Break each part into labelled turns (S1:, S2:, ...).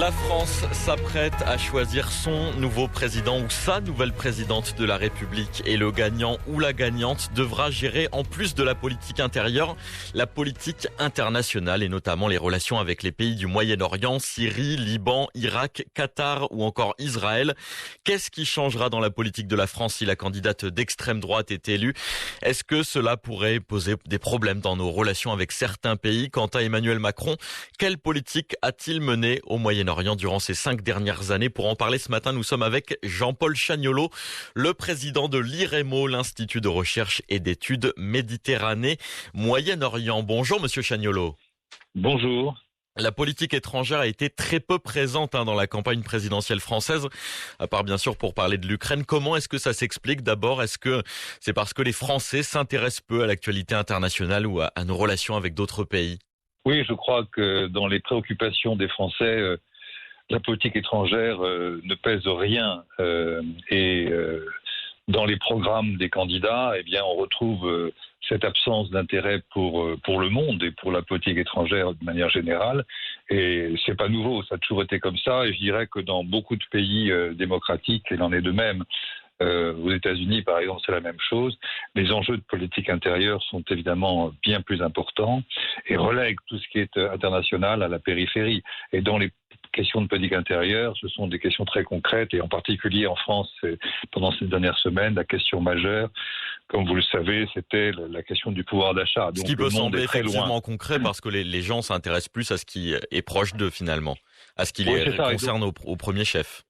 S1: La France s'apprête à choisir son nouveau président ou sa nouvelle présidente de la République. Et le gagnant ou la gagnante devra gérer, en plus de la politique intérieure, la politique internationale et notamment les relations avec les pays du Moyen-Orient, Syrie, Liban, Irak, Qatar ou encore Israël. Qu'est-ce qui changera dans la politique de la France si la candidate d'extrême droite est élue? Est-ce que cela pourrait poser des problèmes dans nos relations avec certains pays? Quant à Emmanuel Macron, quelle politique a-t-il menée au Moyen-Orient durant ces 5 dernières années? Pour en parler ce matin, nous sommes avec Jean-Paul Chagnollaud, le président de l'IREMO, l'Institut de recherche et d'études Méditerranée Moyen-Orient. Bonjour Monsieur Chagnollaud.
S2: Bonjour.
S1: La politique étrangère a été très peu présente dans la campagne présidentielle française, à part bien sûr pour parler de l'Ukraine. Comment est-ce que ça s'explique d'abord? Est-ce que c'est parce que les Français s'intéressent peu à l'actualité internationale ou à nos relations avec d'autres pays?
S2: Oui, je crois que dans les préoccupations des Français, la politique étrangère ne pèse rien. Dans les programmes des candidats, eh bien, on retrouve cette absence d'intérêt pour le monde et pour la politique étrangère de manière générale. Et c'est pas nouveau, ça a toujours été comme ça. Et je dirais que dans beaucoup de pays démocratiques, il en est de même. Aux États-Unis, par exemple, c'est la même chose. Les enjeux de politique intérieure sont évidemment bien plus importants et relèguent tout ce qui est international à la périphérie. Et dans les questions de politique intérieure, ce sont des questions très concrètes et en particulier en France, pendant ces dernières semaines, la question majeure, comme vous le savez, c'était la question du pouvoir d'achat.
S1: Ce qui peut sembler effectivement concret parce que les gens s'intéressent plus à ce qui est proche d'eux finalement, à ce qui les concerne au premier chef.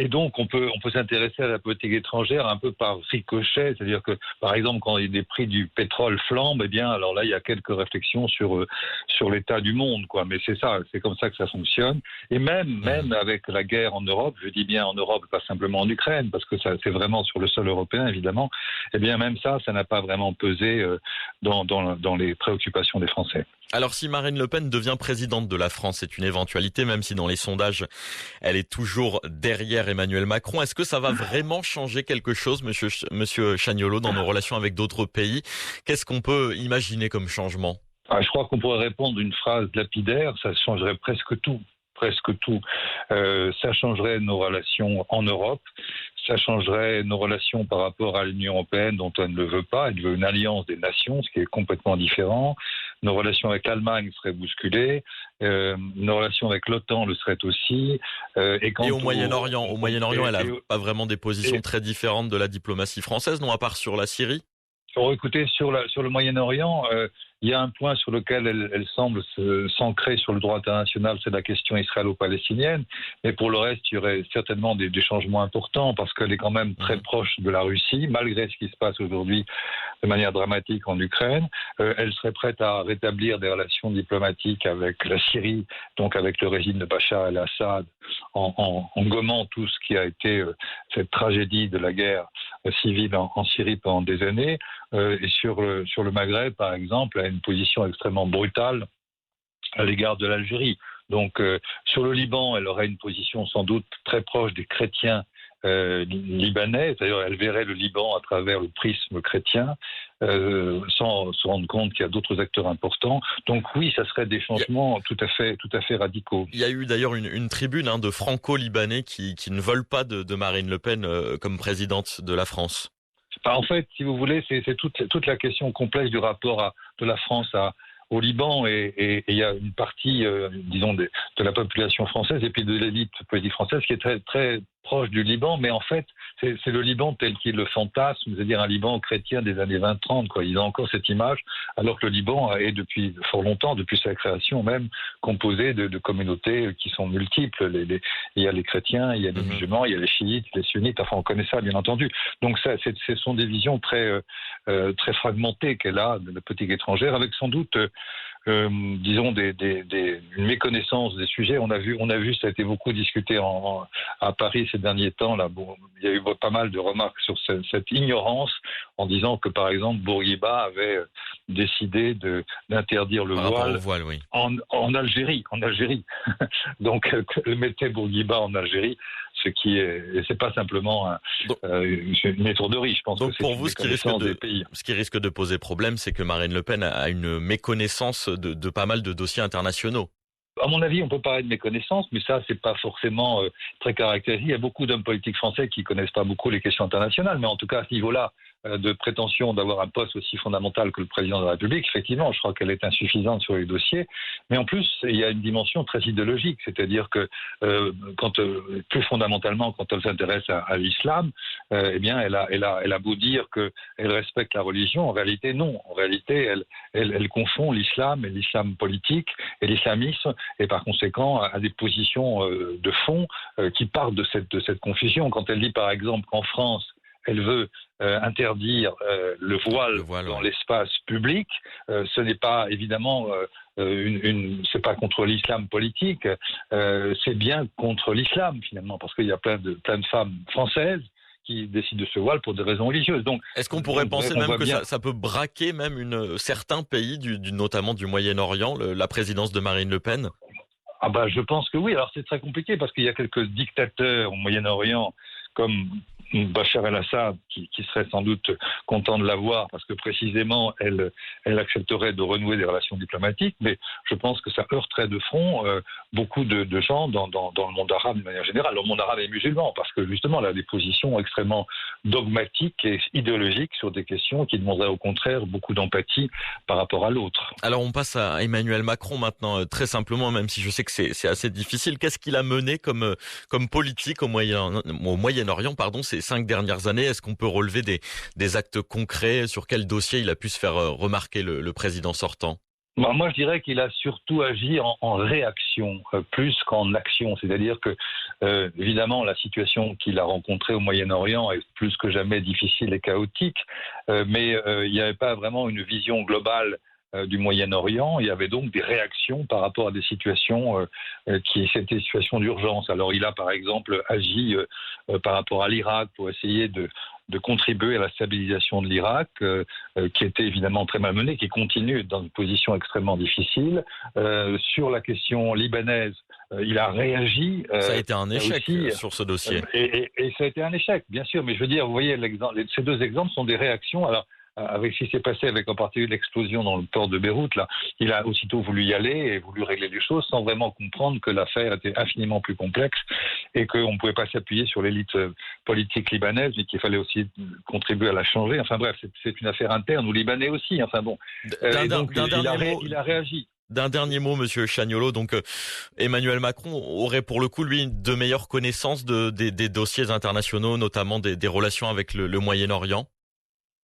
S2: Et donc, on peut s'intéresser à la politique étrangère un peu par ricochet, c'est-à-dire que, par exemple, quand les prix du pétrole flambent, eh bien, alors là, il y a quelques réflexions sur l'état du monde, quoi. Mais c'est ça, c'est comme ça que ça fonctionne. Et même avec la guerre en Europe, je dis bien en Europe, pas simplement en Ukraine, parce que ça, c'est vraiment sur le sol européen, évidemment. Eh bien, même ça n'a pas vraiment pesé dans les préoccupations des Français.
S1: Alors si Marine Le Pen devient présidente de la France, c'est une éventualité, même si dans les sondages, elle est toujours derrière Emmanuel Macron. Est-ce que ça va vraiment changer quelque chose, monsieur Chagnollaud, dans nos relations avec d'autres pays? Qu'est-ce qu'on peut imaginer comme changement?
S2: Je crois qu'on pourrait répondre d'une phrase lapidaire, ça changerait presque tout. Ça changerait nos relations en Europe, ça changerait nos relations par rapport à l'Union européenne dont elle ne le veut pas, elle veut une alliance des nations, ce qui est complètement différent. Nos relations avec l'Allemagne seraient bousculées, nos relations avec l'OTAN le seraient aussi.
S1: Et au Moyen-Orient, elle n'a pas vraiment des positions très différentes de la diplomatie française, non, à part sur la Syrie?
S2: Écoutez, sur le Moyen-Orient, il y a un point sur lequel elle semble s'ancrer sur le droit international, c'est la question israélo-palestinienne. Mais pour le reste, il y aurait certainement des changements importants parce qu'elle est quand même très proche de la Russie, malgré ce qui se passe aujourd'hui de manière dramatique en Ukraine. Elle serait prête à rétablir des relations diplomatiques avec la Syrie, donc avec le régime de Bachar el-Assad, en gommant tout ce qui a été cette tragédie de la guerre civile en Syrie pendant des années. Et sur le Maghreb, par exemple, a une position extrêmement brutale à l'égard de l'Algérie. Donc, sur le Liban, elle aurait une position sans doute très proche des chrétiens libanais, c'est-à-dire elle verrait le Liban à travers le prisme chrétien, sans se rendre compte qu'il y a d'autres acteurs importants. Donc oui, ça serait des changements tout à fait radicaux.
S1: Il y a eu d'ailleurs une tribune de franco-libanais qui ne veulent pas de Marine Le Pen comme présidente de la France.
S2: En fait, si vous voulez, c'est toute la question complexe du rapport de la France au Liban et il y a une partie, disons, de la population française et puis de l'élite politique française qui est très, très proche du Liban, mais en fait, c'est le Liban tel qu'il le fantasme, c'est-à-dire un Liban chrétien des années 20-30, quoi. Ils ont encore cette image, alors que le Liban est depuis fort longtemps, depuis sa création même, composé de communautés qui sont multiples. Il y a les chrétiens, il y a les musulmans, il y a les chiites, les sunnites, enfin on connaît ça bien entendu. Donc ça, ce sont des visions très fragmentées qu'elle a de la politique étrangère, avec sans doute disons une méconnaissance des sujets. On a vu, ça a été beaucoup discuté à Paris ces derniers temps. Là, il y a eu pas mal de remarques sur cette ignorance, en disant que par exemple Bourguiba avait décidé d'interdire le voile,
S1: oui.
S2: en Algérie. Donc mettait Bourguiba en Algérie, ce qui c'est pas simplement une étourderie. Je pense.
S1: Donc
S2: que
S1: pour vous, ce qui risque de poser problème, c'est que Marine Le Pen a une méconnaissance de pas mal de dossiers internationaux.
S2: À mon avis, on peut parler de méconnaissance, mais ça, c'est pas forcément très caractéristique. Il y a beaucoup d'hommes politiques français qui connaissent pas beaucoup les questions internationales, mais en tout cas, à ce niveau-là, de prétention d'avoir un poste aussi fondamental que le président de la République, effectivement, je crois qu'elle est insuffisante sur les dossiers. Mais en plus, il y a une dimension très idéologique, c'est-à-dire que plus fondamentalement, quand elle s'intéresse à l'islam, eh bien, elle a beau dire qu'elle respecte la religion, en réalité, non. En réalité, elle confond l'islam et l'islam politique et l'islamisme, et par conséquent, a des positions de fond qui partent de cette confusion. Quand elle dit, par exemple, qu'en France, elle veut interdire le voile dans l'espace public. Ce n'est pas évidemment c'est pas contre l'islam politique, c'est bien contre l'islam finalement, parce qu'il y a plein de femmes françaises qui décident de se voiler pour des raisons religieuses. Donc,
S1: est-ce qu'on pourrait penser même que ça peut braquer même certains pays, notamment du Moyen-Orient, la présidence de Marine Le Pen ?
S2: Je pense que oui. Alors c'est très compliqué parce qu'il y a quelques dictateurs au Moyen-Orient comme Bachar el-Assad, qui serait sans doute content de l'avoir parce que précisément elle accepterait de renouer des relations diplomatiques, mais je pense que ça heurterait de front beaucoup de gens dans le monde arabe de manière générale, le monde arabe et musulman, parce que justement elle a des positions extrêmement dogmatiques et idéologiques sur des questions qui demanderaient au contraire beaucoup d'empathie par rapport à l'autre.
S1: Alors on passe à Emmanuel Macron maintenant, très simplement, même si je sais que c'est assez difficile. Qu'est-ce qu'il a mené comme politique au Moyen-Orient, ces 5 dernières années? Est-ce qu'on peut relever des actes concrets? Sur quel dossier il a pu se faire remarquer le président sortant?
S2: Moi, je dirais qu'il a surtout agi en réaction, plus qu'en action. C'est-à-dire que, évidemment, la situation qu'il a rencontrée au Moyen-Orient est plus que jamais difficile et chaotique, mais il n'y avait pas vraiment une vision globale du Moyen-Orient. Il y avait donc des réactions par rapport à des situations c'était des situations d'urgence. Alors il a par exemple agi par rapport à l'Irak pour essayer de contribuer à la stabilisation de l'Irak, qui était évidemment très malmenée, qui continue dans une position extrêmement difficile. Sur la question libanaise, il a réagi.
S1: Ça a été un échec aussi, sur ce dossier.
S2: Et ça a été un échec, bien sûr. Mais je veux dire, vous voyez, ces 2 exemples sont des réactions. Alors, avec ce qui s'est passé avec en particulier l'explosion dans le port de Beyrouth, là, il a aussitôt voulu y aller et voulu régler les choses sans vraiment comprendre que l'affaire était infiniment plus complexe et qu'on ne pouvait pas s'appuyer sur l'élite politique libanaise, mais qu'il fallait aussi contribuer à la changer. Enfin bref, c'est une affaire interne aux Libanais aussi. Enfin bon, il a réagi.
S1: D'un dernier mot, Monsieur Chagnollaud, donc Emmanuel Macron aurait pour le coup, lui, de meilleures connaissances des dossiers internationaux, notamment des relations avec le Moyen-Orient?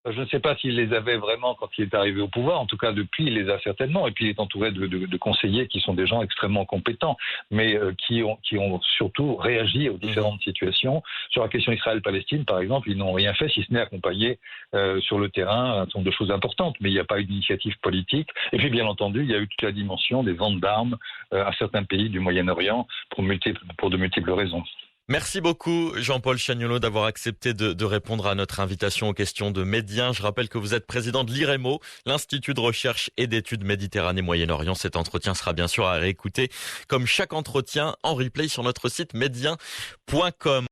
S2: Je ne sais pas s'il les avait vraiment quand il est arrivé au pouvoir. En tout cas, depuis, il les a certainement. Et puis, il est entouré de conseillers qui sont des gens extrêmement compétents, mais qui ont surtout réagi aux différentes situations. Sur la question Israël-Palestine, par exemple, ils n'ont rien fait, si ce n'est accompagner sur le terrain un certain nombre de choses importantes. Mais il n'y a pas eu d'initiative politique. Et puis, bien entendu, il y a eu toute la dimension des ventes d'armes à certains pays du Moyen-Orient pour de multiples raisons.
S1: Merci beaucoup Jean-Paul Chagnollaud d'avoir accepté de répondre à notre invitation aux questions de Médien. Je rappelle que vous êtes président de l'IREMO, l'Institut de recherche et d'études Méditerranée-Moyen-Orient. Cet entretien sera bien sûr à réécouter comme chaque entretien en replay sur notre site médien.com.